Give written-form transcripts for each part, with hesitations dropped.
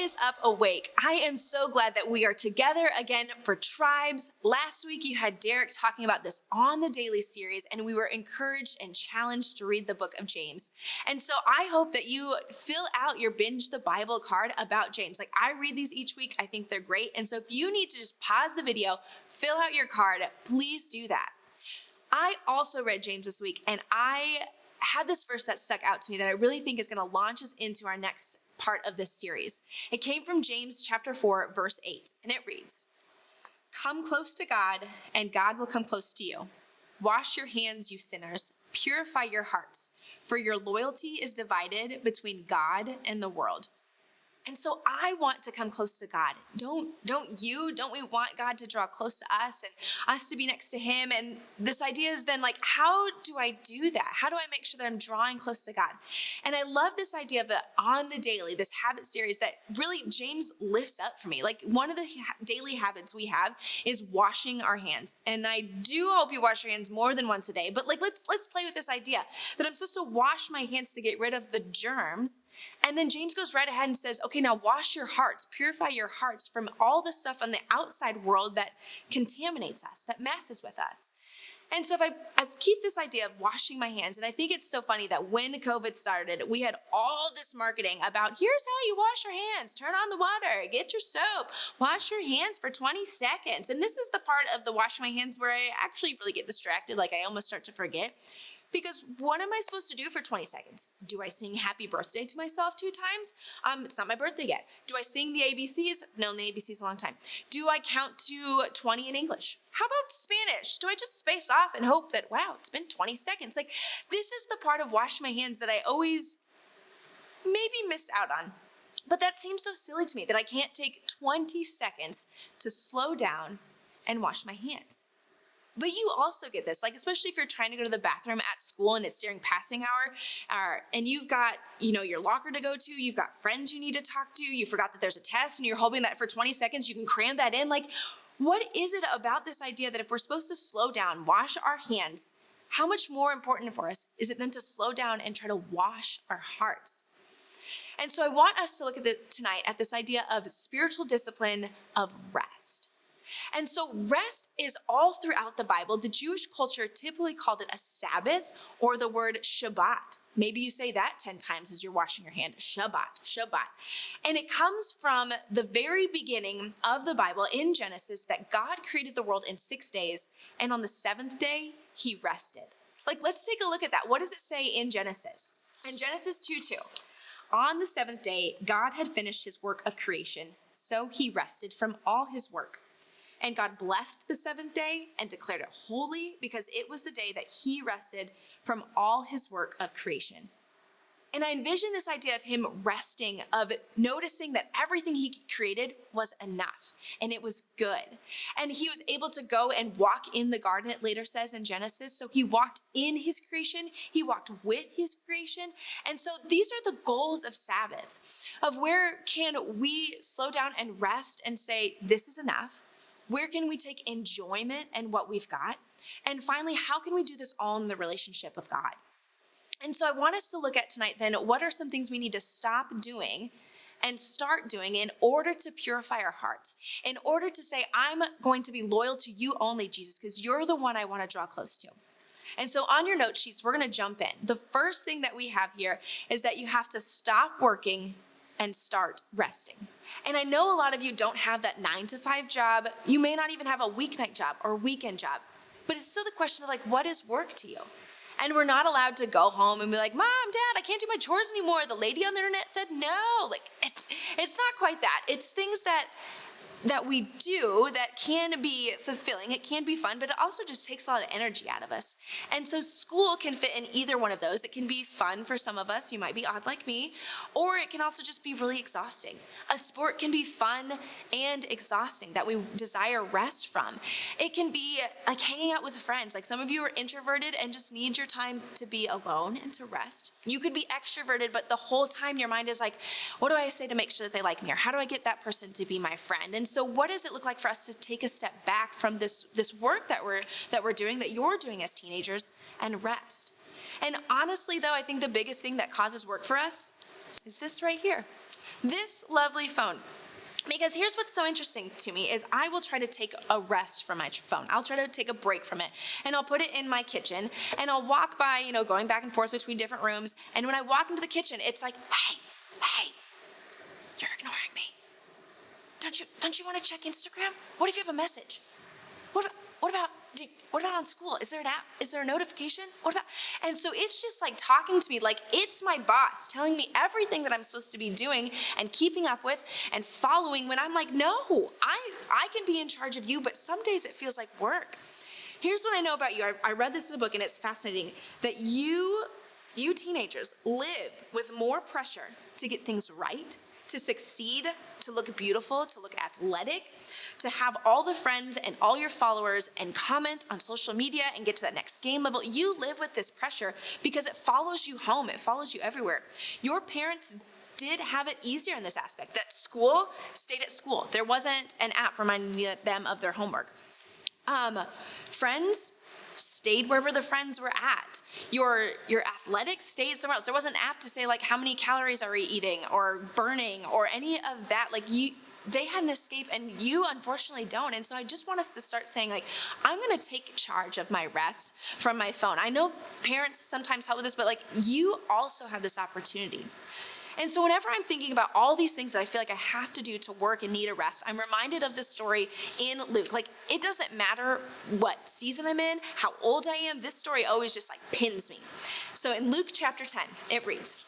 is up, awake? I am so glad that we are together again for Tribes. Last week you had Derek talking about this on the daily series, and we were encouraged and challenged to read the book of James. And so I hope that you fill out your Binge the Bible card about James. Like, I read these each week. I think they're great. And so if you need to just pause the video, fill out your card, please do that. I also read James this week, and I had this verse that stuck out to me that I really think is going to launch us into our next part of this series. It came from James chapter 4, verse 8, and it reads, "Come close to God, and God will come close to you. Wash your hands, you sinners. Purify your hearts, for your loyalty is divided between God and the world." And so I want to come close to God. Don't we want God to draw close to us and us to be next to him? And this idea is then like, how do I do that? How do I make sure that I'm drawing close to God? And I love this idea of the on the daily, this habit series that really James lifts up for me. Like, one of the daily habits we have is washing our hands. And I do hope you wash your hands more than once a day, but like, let's play with this idea that I'm supposed to wash my hands to get rid of the germs. And then James goes right ahead and says, okay, now wash your hearts, purify your hearts from all the stuff on the outside world that contaminates us, that messes with us. And so if I keep this idea of washing my hands, and I think it's so funny that when COVID started, we had all this marketing about here's how you wash your hands, turn on the water, get your soap, wash your hands for 20 seconds. And this is the part of the wash my hands where I actually really get distracted, like I almost start to forget. Because what am I supposed to do for 20 seconds? Do I sing happy birthday to myself 2 times? It's not my birthday yet. Do I sing the ABCs? Known the ABCs a long time. Do I count to 20 in English? How about Spanish? Do I just space off and hope that, wow, it's been 20 seconds? Like, this is the part of wash my hands that I always maybe miss out on. But that seems so silly to me that I can't take 20 seconds to slow down and wash my hands. But you also get this, like, especially if you're trying to go to the bathroom at school and it's during passing hour, and you've got, your locker to go to, you've got friends you need to talk to, you forgot that there's a test, and you're hoping that for 20 seconds you can cram that in. Like, what is it about this idea that if we're supposed to slow down, wash our hands, how much more important for us is it than to slow down and try to wash our hearts? And so I want us to look at tonight at this idea of spiritual discipline of rest. And so rest is all throughout the Bible. The Jewish culture typically called it a Sabbath or the word Shabbat. Maybe you say that 10 times as you're washing your hand, Shabbat, Shabbat. And it comes from the very beginning of the Bible in Genesis that God created the world in 6 days, and on the 7th day, he rested. Like, let's take a look at that. What does it say in Genesis? In Genesis 2:2, on the 7th day, God had finished his work of creation, so he rested from all his work. And God blessed the 7th day and declared it holy because it was the day that he rested from all his work of creation. And I envision this idea of him resting, of noticing that everything he created was enough and it was good. And he was able to go and walk in the garden, it later says in Genesis. So he walked in his creation, he walked with his creation. And so these are the goals of Sabbath, of where can we slow down and rest and say, this is enough. Where can we take enjoyment in what we've got? And finally, how can we do this all in the relationship of God? And so I want us to look at tonight then, what are some things we need to stop doing and start doing in order to purify our hearts, in order to say, I'm going to be loyal to you only, Jesus, because you're the one I want to draw close to. And so on your note sheets, we're going to jump in. The first thing that we have here is that you have to stop working and start resting. And I know a lot of you don't have that 9-to-5 job. You may not even have a weeknight job or weekend job, but it's still the question of like, what is work to you? And we're not allowed to go home and be like, Mom, Dad, I can't do my chores anymore. The lady on the internet said no. Like, it's not quite that. It's things that we do that can be fulfilling. It can be fun, but it also just takes a lot of energy out of us. And so school can fit in either one of those. It can be fun for some of us. You might be odd like me, or it can also just be really exhausting. A sport can be fun and exhausting that we desire rest from. It can be like hanging out with friends. Like, some of you are introverted and just need your time to be alone and to rest. You could be extroverted, but the whole time your mind is like, what do I say to make sure that they like me? Or how do I get that person to be my friend? And so what does it look like for us to take a step back from this work that we're doing, that you're doing as teenagers, and rest? And honestly, though, I think the biggest thing that causes work for us is this right here. This lovely phone. Because here's what's so interesting to me is I will try to take a rest from my phone. I'll try to take a break from it, and I'll put it in my kitchen, and I'll walk by, going back and forth between different rooms. And when I walk into the kitchen, it's like, hey, you're ignoring me. Don't you want to check Instagram? What if you have a message? What about on school? Is there an app? Is there a notification? What about? And so it's just like talking to me like it's my boss telling me everything that I'm supposed to be doing and keeping up with and following, when I'm like, no, I can be in charge of you, but some days it feels like work. Here's what I know about you. I read this in a book, and it's fascinating that you teenagers live with more pressure to get things right, to succeed, to look beautiful, to look athletic, to have all the friends and all your followers and comment on social media and get to that next game level. You live with this pressure because it follows you home. It follows you everywhere. Your parents did have it easier in this aspect, that school stayed at school. There wasn't an app reminding them of their homework. Friends stayed wherever the friends were at. Your athletics stayed somewhere else. There wasn't an app to say like how many calories are we eating or burning or any of that. Like they had an escape, and you unfortunately don't. And so I just want us to start saying like, I'm going to take charge of my rest from my phone. I know parents sometimes help with this, but like you also have this opportunity. And so whenever I'm thinking about all these things that I feel like I have to do to work and need a rest, I'm reminded of the story in Luke. Like, it doesn't matter what season I'm in, how old I am, this story always just like pins me. So in Luke chapter 10, it reads,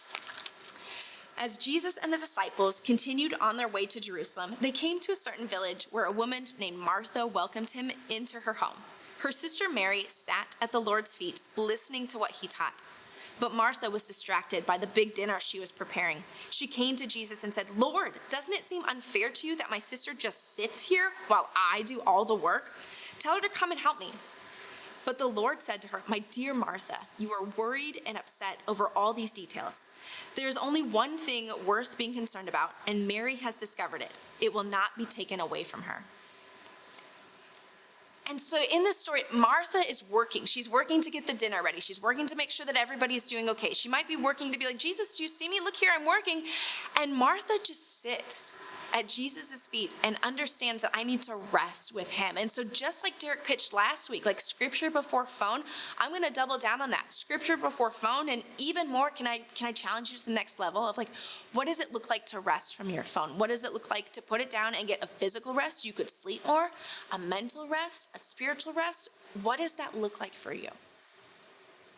as Jesus and the disciples continued on their way to Jerusalem, they came to a certain village where a woman named Martha welcomed him into her home. Her sister Mary sat at the Lord's feet, listening to what he taught. But Martha was distracted by the big dinner she was preparing. She came to Jesus and said, Lord, doesn't it seem unfair to you that my sister just sits here while I do all the work? Tell her to come and help me. But the Lord said to her, my dear Martha, you are worried and upset over all these details. There is only one thing worth being concerned about, and Mary has discovered it. It will not be taken away from her. And so in this story, Martha is working. She's working to get the dinner ready. She's working to make sure that everybody's doing okay. She might be working to be like, Jesus, do you see me? Look here, I'm working. And Martha just sits at Jesus' feet and understands that I need to rest with him. And so just like Derek pitched last week, like scripture before phone, I'm going to double down on that. Scripture before phone, and even more, can I challenge you to the next level of like, what does it look like to rest from your phone? What does it look like to put it down and get a physical rest? You could sleep more, a mental rest, a spiritual rest. What does that look like for you?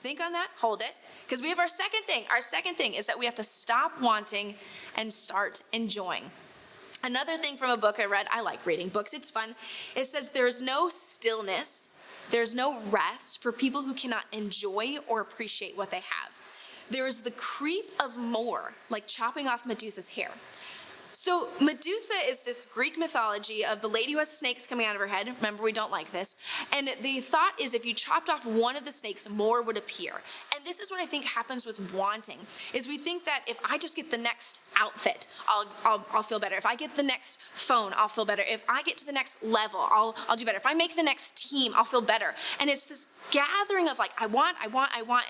Think on that, hold it, because we have our second thing. Our second thing is that we have to stop wanting and start enjoying. Another thing from a book I read, I like reading books, it's fun. It says there's no stillness, there's no rest for people who cannot enjoy or appreciate what they have. There is the creep of more, like chopping off Medusa's hair. So Medusa is this Greek mythology of the lady who has snakes coming out of her head. Remember, we don't like this. And the thought is if you chopped off one of the snakes, more would appear. And this is what I think happens with wanting, is we think that if I just get the next outfit, I'll feel better. If I get the next phone, I'll feel better. If I get to the next level, I'll do better. If I make the next team, I'll feel better. And it's this gathering of like, I want,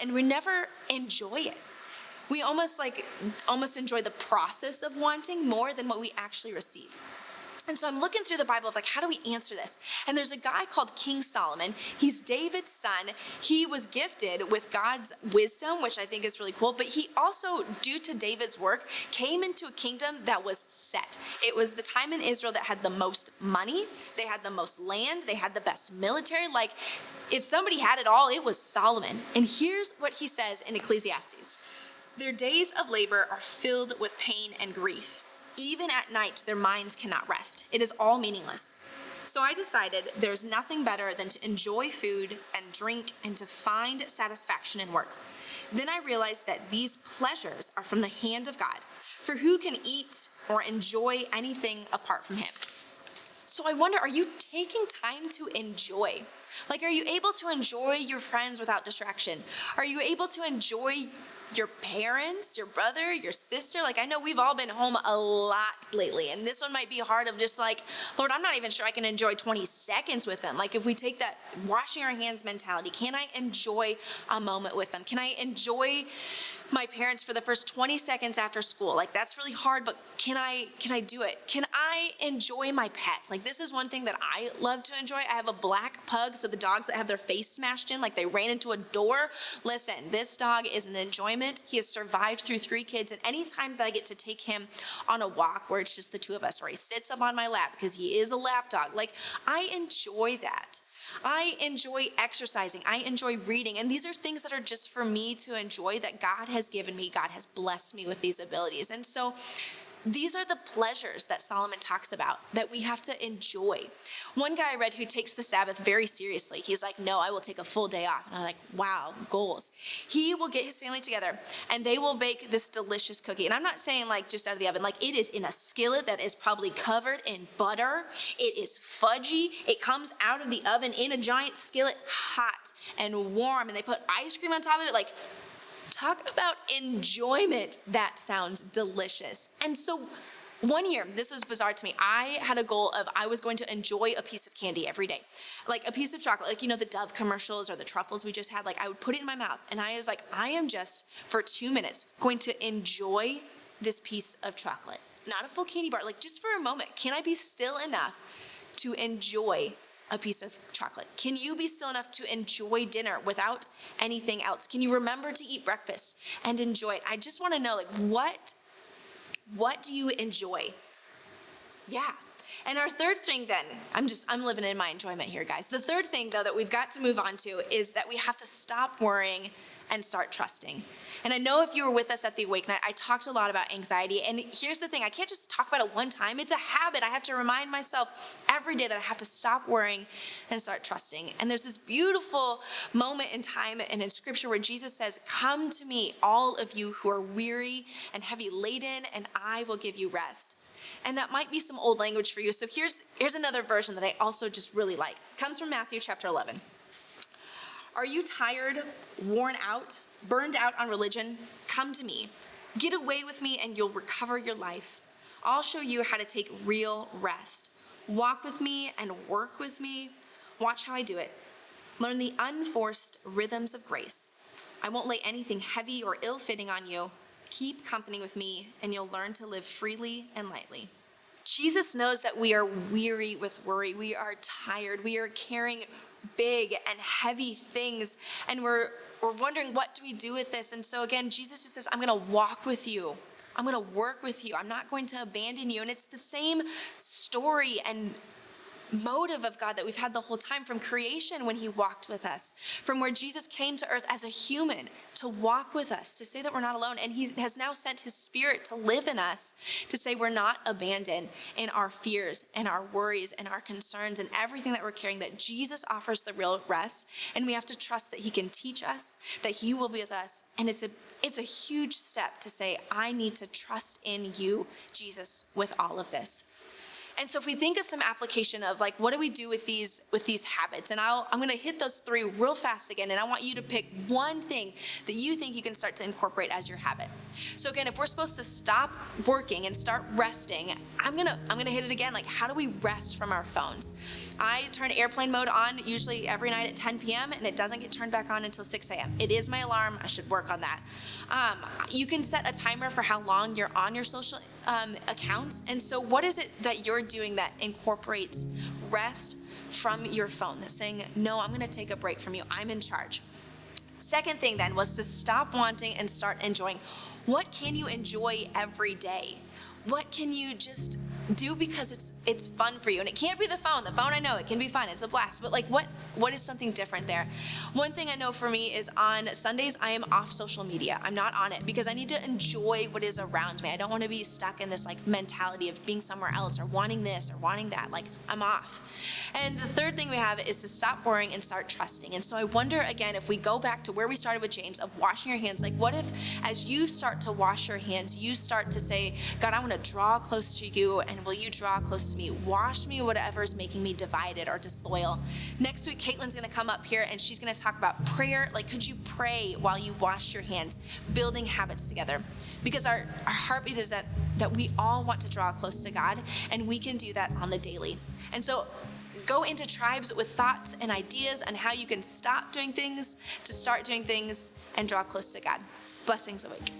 and we never enjoy it. We almost enjoy the process of wanting more than what we actually receive. And so I'm looking through the Bible of like, how do we answer this? And there's a guy called King Solomon. He's David's son. He was gifted with God's wisdom, which I think is really cool. But he also, due to David's work, came into a kingdom that was set. It was the time in Israel that had the most money. They had the most land. They had the best military. Like, if somebody had it all, it was Solomon. And here's what he says in Ecclesiastes. Their days of labor are filled with pain and grief. Even at night, their minds cannot rest. It is all meaningless. So I decided there's nothing better than to enjoy food and drink and to find satisfaction in work. Then I realized that these pleasures are from the hand of God. For who can eat or enjoy anything apart from him? So I wonder, are you taking time to enjoy? Like, are you able to enjoy your friends without distraction? Are you able to enjoy your parents, your brother, your sister. Like, I know we've all been home a lot lately, and this one might be hard of just like, Lord, I'm not even sure I can enjoy 20 seconds with them. Like, if we take that washing our hands mentality, can I enjoy a moment with them? Can I enjoy my parents for the first 20 seconds after school? Like, that's really hard, but can I do it? Can I enjoy my pet? Like, this is one thing that I love to enjoy. I have a black pug, so the dogs that have their face smashed in, like they ran into a door. Listen, this dog is an enjoyment. He has survived through 3 kids, and anytime that I get to take him on a walk where it's just the 2 of us, or he sits up on my lap because he is a lap dog, like, I enjoy that. I enjoy exercising. I enjoy reading. And these are things that are just for me to enjoy, that God has given me. God has blessed me with these abilities. And so these are the pleasures that Solomon talks about that we have to enjoy. One guy I read who takes the Sabbath very seriously, he's like, no, I will take a full day off. And I'm like, wow, goals. He will get his family together and they will bake this delicious cookie. And I'm not saying like just out of the oven, like it is in a skillet that is probably covered in butter. It is fudgy. It comes out of the oven in a giant skillet, hot and warm. And they put ice cream on top of it. Like, talk about enjoyment. That sounds delicious. And so one year, this was bizarre to me. I had a goal of I was going to enjoy a piece of candy every day. Like a piece of chocolate, like, you know, the Dove commercials or the truffles we just had, like I would put it in my mouth and I was like, I am just for 2 minutes going to enjoy this piece of chocolate. Not a full candy bar, like just for a moment. Can I be still enough to enjoy a piece of chocolate? Can you be still enough to enjoy dinner without anything else? Can you remember to eat breakfast and enjoy it? I just want to know, like, what do you enjoy? Yeah. And our third thing then, I'm living in my enjoyment here, guys. The third thing, though, that we've got to move on to is that we have to stop worrying and start trusting. And I know if you were with us at the Awake Night, I talked a lot about anxiety. And here's the thing, I can't just talk about it one time. It's a habit. I have to remind myself every day that I have to stop worrying and start trusting. And there's this beautiful moment in time and in scripture where Jesus says, come to me, all of you who are weary and heavy laden, and I will give you rest. And that might be some old language for you. So here's another version that I also just really like. It comes from Matthew chapter 11. Are you tired, worn out, burned out on religion? Come to me. Get away with me and you'll recover your life. I'll show you how to take real rest. Walk with me and work with me. Watch how I do it. Learn the unforced rhythms of grace. I won't lay anything heavy or ill-fitting on you. Keep company with me and you'll learn to live freely and lightly. Jesus knows that we are weary with worry. We are tired. We are carrying big and heavy things, and we're wondering, what do we do with this? And so again, Jesus just says, I'm going to walk with you. I'm going to work with you. I'm not going to abandon you. And it's the same story and motive of God that we've had the whole time, from creation when he walked with us, from where Jesus came to earth as a human to walk with us, to say that we're not alone. And he has now sent his Spirit to live in us, to say we're not abandoned in our fears and our worries and our concerns and everything that we're carrying, that Jesus offers the real rest. And we have to trust that he can teach us, that he will be with us. And it's a huge step to say, I need to trust in you, Jesus, with all of this. And so if we think of some application of like, what do we do with these habits? And I'm going to hit those 3 real fast again. And I want you to pick one thing that you think you can start to incorporate as your habit. So again, if we're supposed to stop working and start resting, I'm going to hit it again. Like, how do we rest from our phones? I turn airplane mode on usually every night at 10 p.m. and it doesn't get turned back on until 6 a.m. It is my alarm. I should work on that. You can set a timer for how long you're on your social accounts. And so what is it that you're doing that incorporates rest from your phone? That's saying, no, I'm going to take a break from you. I'm in charge. Second thing then was to stop wanting and start enjoying. What can you enjoy every day? What can you just do because it's fun for you? And it can't be the phone. The phone, I know, it can be fun. It's a blast. But like, what is something different there? One thing I know for me is on Sundays, I am off social media. I'm not on it because I need to enjoy what is around me. I don't want to be stuck in this like mentality of being somewhere else or wanting this or wanting that. Like, I'm off. And the third thing we have is to stop worrying and start trusting. And so I wonder, again, if we go back to where we started with James of washing your hands, like what if as you start to wash your hands, you start to say, God, I want to draw close to you and and will you draw close to me? Wash me whatever is making me divided or disloyal. Next week, Caitlin's going to come up here and she's going to talk about prayer. Like, could you pray while you wash your hands? Building habits together. Because our heartbeat is that we all want to draw close to God, and we can do that on the daily. And so go into Tribes with thoughts and ideas on how you can stop doing things to start doing things and draw close to God. Blessings a week.